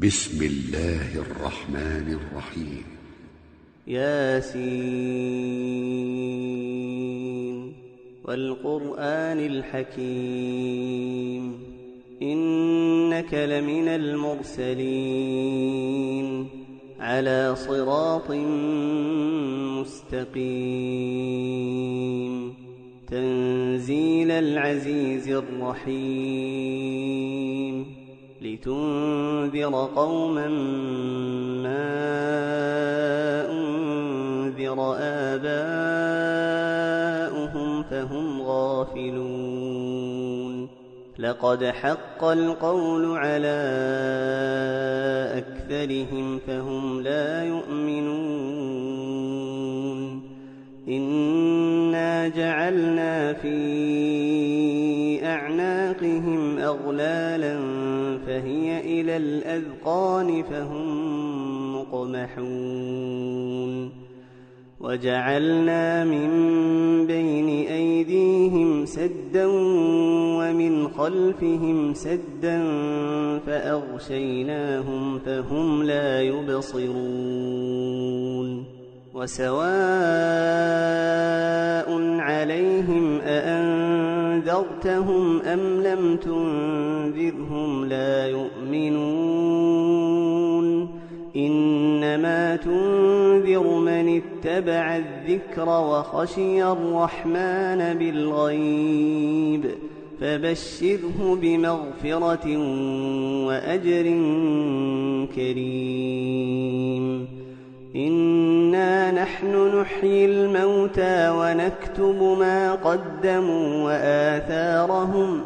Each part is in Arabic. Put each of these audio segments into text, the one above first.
بسم الله الرحمن الرحيم. ياسين والقرآن الحكيم إنك لمن المرسلين على صراط مستقيم تنزيل العزيز الرحيم لتنذر قوما ما أنذر آباؤهم فهم غافلون لقد حق القول على أكثرهم فهم لا يؤمنون إنا جعلنا في أعناقهم أغلالا فهي إلى الأذقان فهم مقمحون وجعلنا من بين أيديهم سدا ومن خلفهم سدا فأغشيناهم فهم لا يبصرون وسواء عليهم أأنذرتهم أم لم تنذرهم لا يؤمنون إنما تنذر من اتبع الذكر وخشي الرحمن بالغيب فبشره بمغفرة وأجر كريم إنا نحن نحيي الموتى ونكتب ما قدموا وآثارهم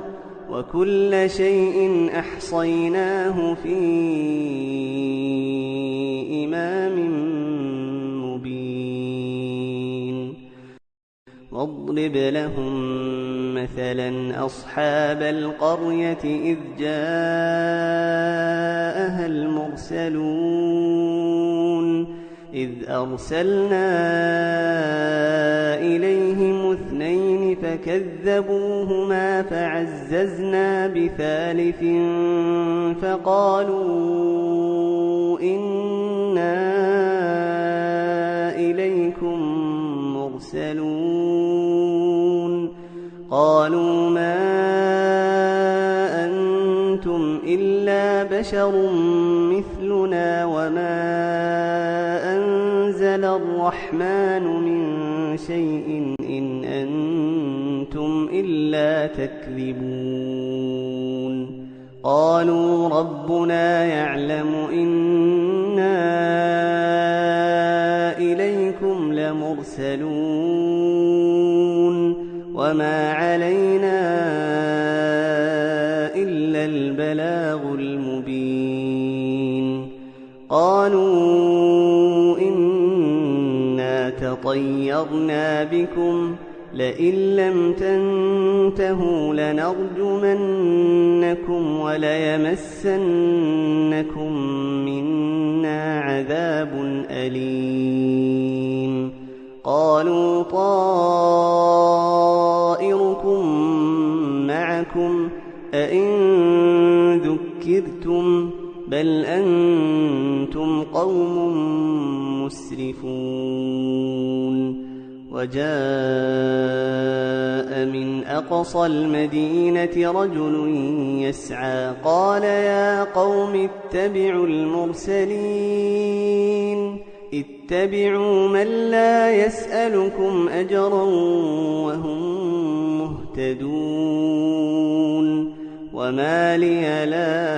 وكل شيء أحصيناه في إمام مبين واضرب لهم مثلا أصحاب القرية إذ جاءها المرسلون إذ أرسلنا إليهم اثنين فكذبوهما فعززنا بثالث فقالوا إنا إليكم مرسلون قالوا ما أنتم إلا بشر مثلنا وما أنزل الرحمن من شيء إن أنتم إلا تكذبون قالوا ربنا يعلم إنا إليكم لمرسلون وما علينا إلا البلاغ المبين قالوا إنا تطيرنا بكم لئن لم تنتهوا لنرجمنكم وليمسنكم منا عذاب أليم قالوا طائركم معكم أئن ذكرتم بل أنتم قوم مسرفون وجاء من أقصى المدينة رجل يسعى قال يا قوم اتبعوا المرسلين اتبعوا من لا يسألكم أجرا وهم مهتدون وما لي لا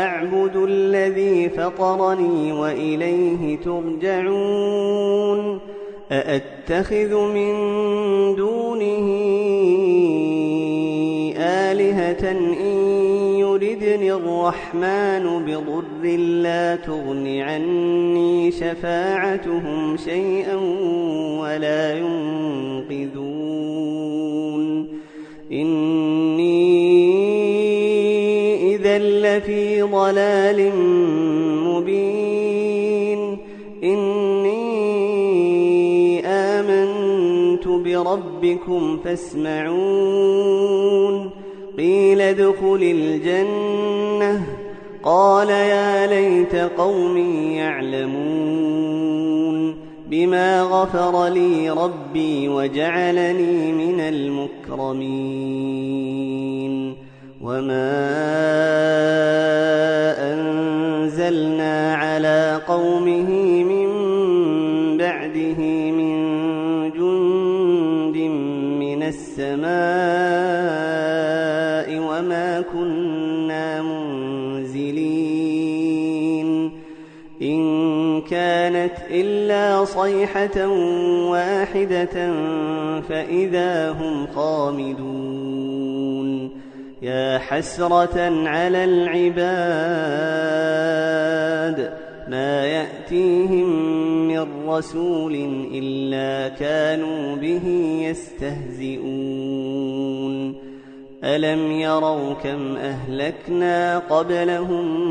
أعبد الذي فطرني وإليه ترجعون أأتخذ من دونه آلهة إن يردني الرحمن بضر لا تغن عني شفاعتهم شيئا ولا ينقذون إني إذا لفي ضلال مبين إني آمنت بربكم فاسمعون قيل ادخل الجنة قال يا ليت قومي يعلمون بما غفر لي ربي وجعلني من المكرمين وما أنزلنا على قومه من بعده من جند من السماء وما كنا منزلين إن كانت إلا صيحة واحدة فإذا هم خامدون يا حسرة على العباد ما يأتيهم من رسول إلا كانوا به يستهزئون ألم يروا كم أهلكنا قبلهم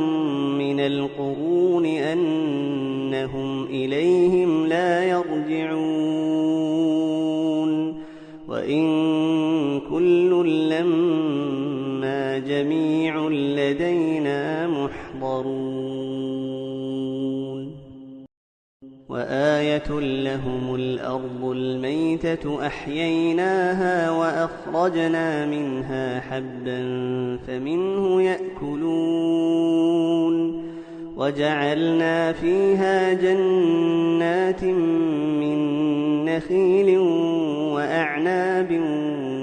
من القرون أنهم إليهم لا يرجعون وإن كل لما جميع لدينا محضرون وآية لهم الأرض الميتة أحييناها وأخرجنا منها حبا فمنه يأكلون وجعلنا فيها جنات من نخيل وأعناب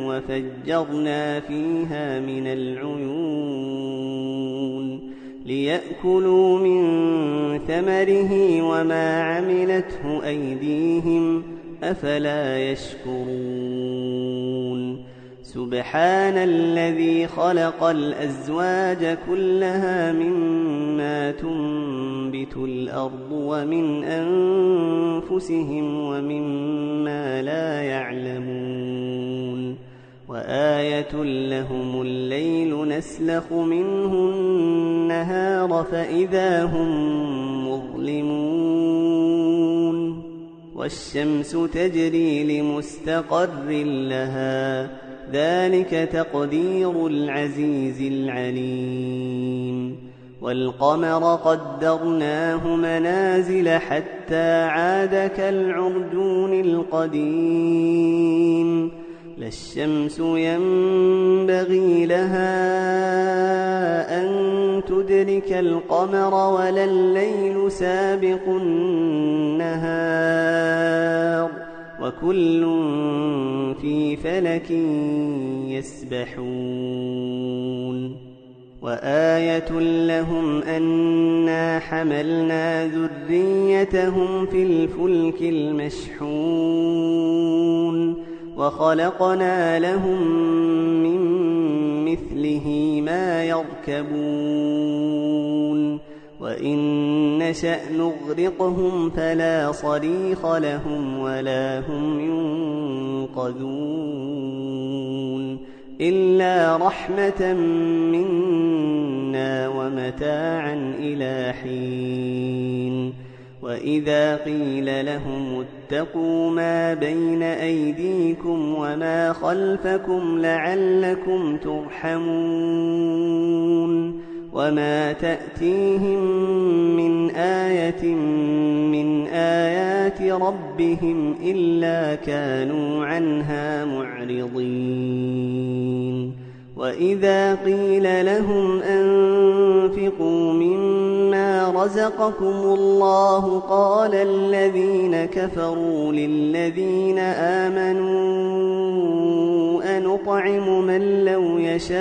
وفجرنا فيها من العيون ليأكلوا من ثمره وما عملته أيديهم أفلا يشكرون سبحان الذي خلق الأزواج كلها مما تنبت الأرض ومن أنفسهم ومما لا يعلمون وآية لهم الليل نسلخ منه النهار فإذا هم مظلمون والشمس تجري لمستقر لها ذلك تقدير العزيز العليم والقمر قدرناه منازل حتى عاد كالعرجون القديم لا الشمس ينبغي لها أن تدرك القمر ولا الليل سابق النهار وكل في فلك يسبحون وآية لهم أنا حملنا ذريتهم في الفلك المشحون وخلقنا لهم من مثله ما يركبون وإن نشأ نغرقهم فلا صريخ لهم ولا هم ينقذون إلا رحمة منا ومتاعا إلى حين وإذا قيل لهم اتقوا ما بين أيديكم وما خلفكم لعلكم ترحمون وما تأتيهم من آية من آيات ربهم إلا كانوا عنها معرضين وإذا قيل لهم أنفقوا مما رزقكم الله قال الذين كفروا للذين آمنوا أنطعم من لو يشاء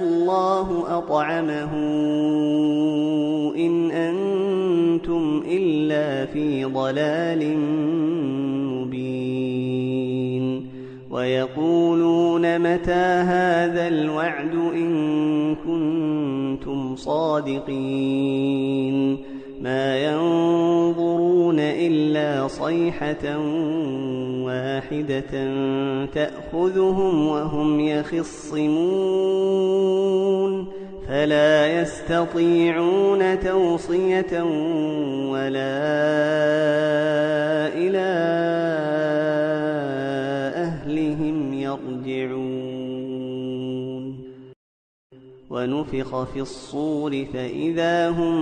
الله أطعمه إن أنتم إلا في ضلال مبين ويقولون متى هذا الوعد إن كنتم صادقين ما ينظرون إلا صيحة واحدة تأخذهم وهم يخصمون فلا يستطيعون توصية ولا إلى أهلهم يرجعون ونفخ في الصور فإذا هم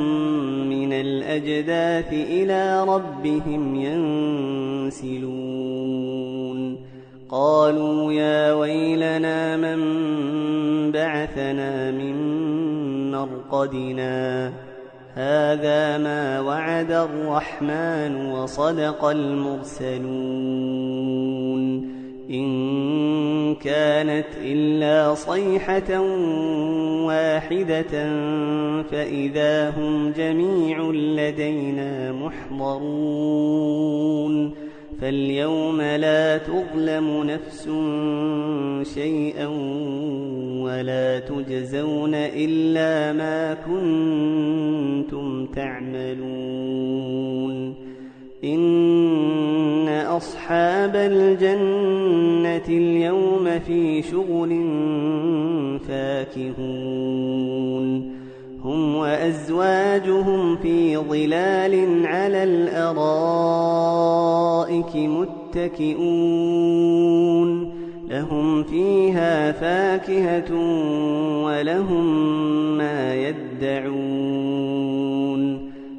من الأجداث إلى ربهم ينسلون قالوا يا ويلنا من بعثنا من مرقدنا هذا ما وعد الرحمن وصدق المرسلون إن كانت إلا صيحة واحدة فإذا هم جميع لدينا محضرون فاليوم لا تظلم نفس شيئا ولا تجزون إلا ما كنتم تعملون إن أصحاب الجنة اليوم في شغل فاكهون هم وأزواجهم في ظلال على الأرائك متكئون لهم فيها فاكهة ولهم ما يدعون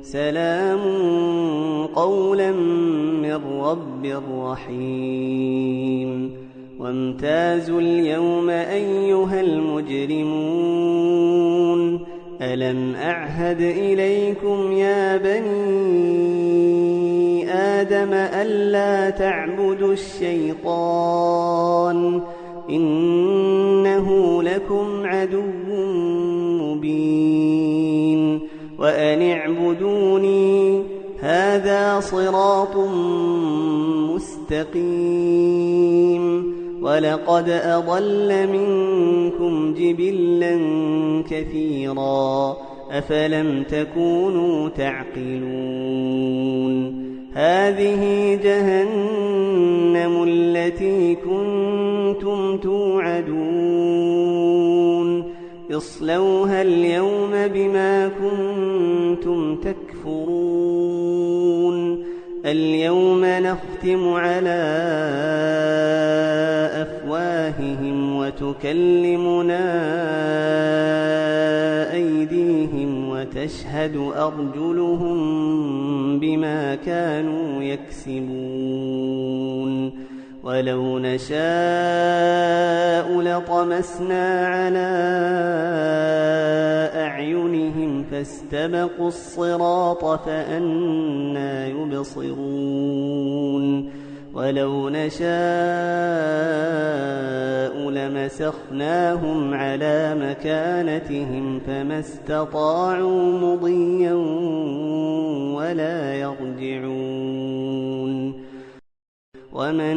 سلام قولا من رب رحيم وامتازوا اليوم أيها المجرمون ألم أعهد إليكم يا بني آدم ألا تعبدوا الشيطان إنه لكم عدو مبين وأن اعبدوني هذا صراط مستقيم ولقد أضل منكم جبلا كثيرا أفلم تكونوا تعقلون هذه جهنم التي كنتم توعدون اصلوها اليوم بما كنتم تكفرون اليوم نختم على أفواههم وتكلمنا أيديهم وتشهد أرجلهم بما كانوا يكسبون ولو نشاء لطمسنا على أعينهم فاستبقوا الصراط فأنى يبصرون ولو نشاء لمسخناهم على مكانتهم فما استطاعوا مضيا ولا يرجعون ومن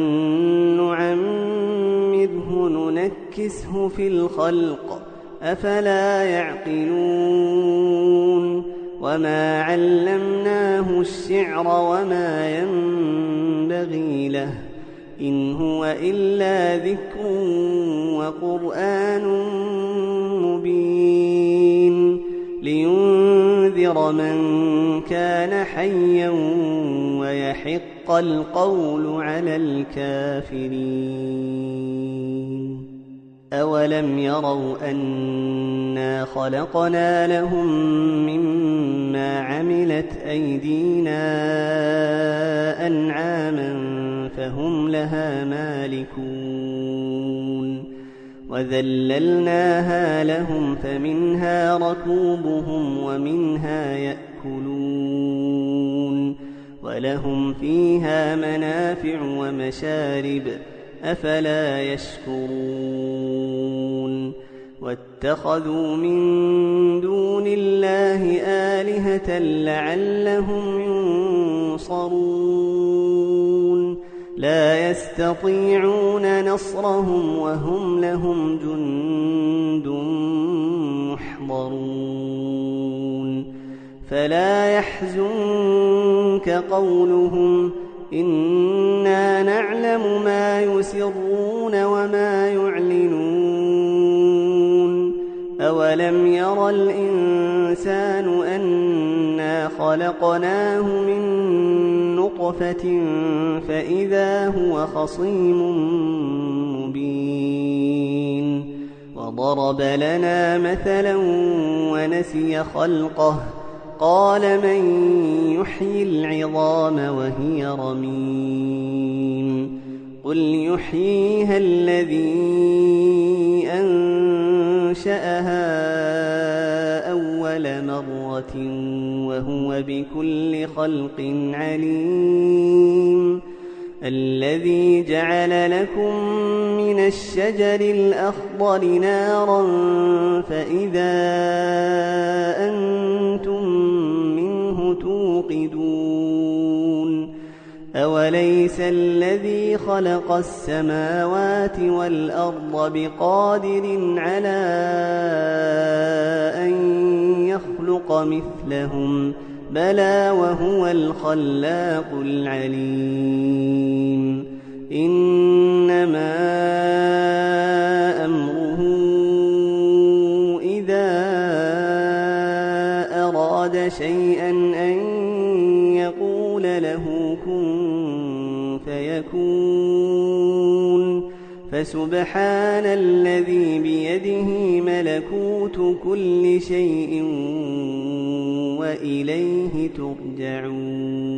نعمره ننكسه في الخلق أفلا يعقلون وما علمناه الشعر وما ينبغي له إن هو إلا ذكر وقرآن مبين لينذر من كان حيا ويحق القول على الكافرين أولم يروا أنا خلقنا لهم مما عملت أيدينا أنعاما فهم لها مالكون وذللناها لهم فمنها ركوبهم ومنها يأكلون ولهم فيها منافع ومشارب أفلا يشكرون واتخذوا من دون الله آلهة لعلهم ينصرون لا يستطيعون نصرهم وهم لهم جند محضرون فلا يحزنك قولهم إنا نعلم ما يسرون وما يعلنون أولم ير الإنسان أنا خلقناه من نطفة فإذا هو خصيم مبين فضرب لنا مثلا ونسي خلقه قال من يحيي العظام وهي رميم قل يحييها الذي أنشأها أول مرة وهو بكل خلق عليم الذي جعل لكم من الشجر الأخضر نارا فإذا أنتم منه توقدون أوليس الذي خلق السماوات والأرض بقادر على أن يخلق مثلهم بلى وهو الخلاق العليم إنما أمره إذا أراد شيئا أن يقول له كن فيكون فسبحان الذي بيده ملكوت كل شيء وإليه ترجعون